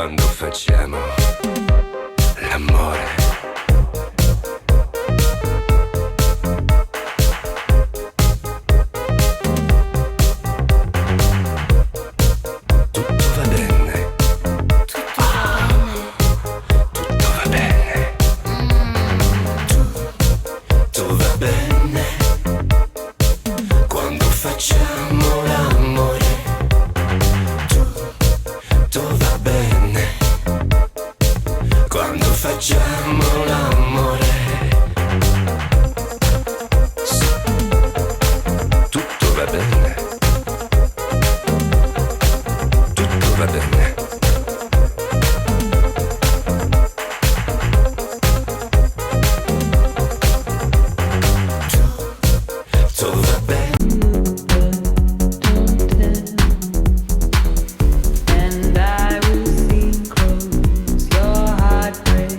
quando facciamo l'amore. Tutto va bene. Tutto va bene. Tutto va bene. Quando facciamo l'amore. Tutto va bene. Quando facciamo l'amore. Tutto va bene. Tutto va bene. Tutto va bene. And I will see close your heart break.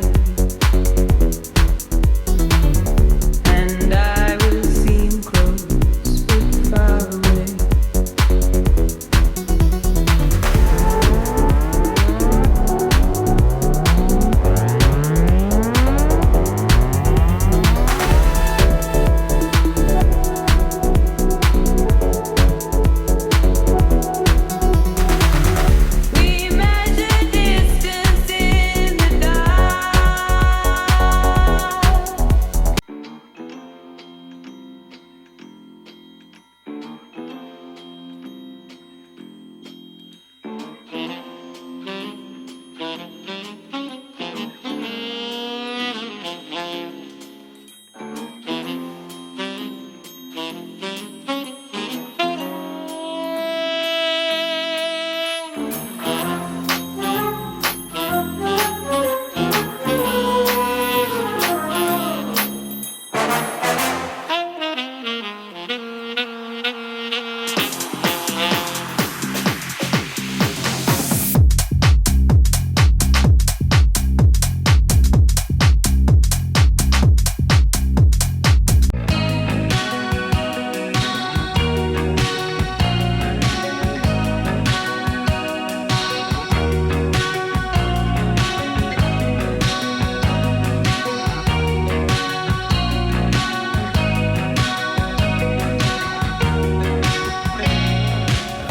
And I will seem close but far away. We measure distance in the dark.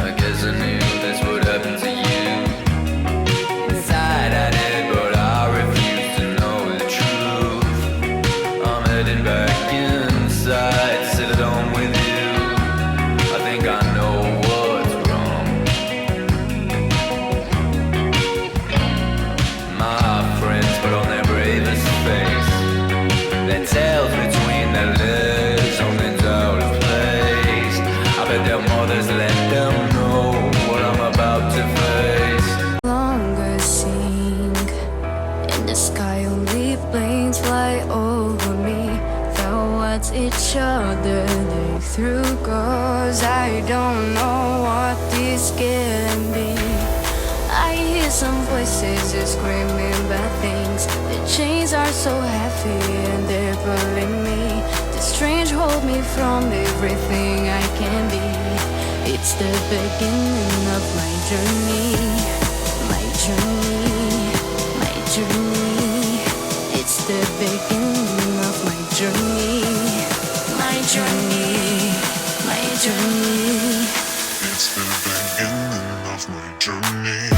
I guess I knew that's what happened to you. Inside I did, but I refuse to know the truth. I'm heading back inside, sit alone with you. I think I know what's wrong. My friends put on their bravest face. Their tails between their legs, something's out of place. I bet their mothers let them know what I'm about to face. Longer sing in the sky, only planes fly over me. Fell watch each other they through, cause I don't know what this can be. I hear some voices just screaming bad things. The chains are so heavy and they're pulling me. The strange hold me from everything I can be. It's the beginning of my journey. My journey, my journey. It's the beginning of my journey. My journey, my journey. It's the beginning of my journey.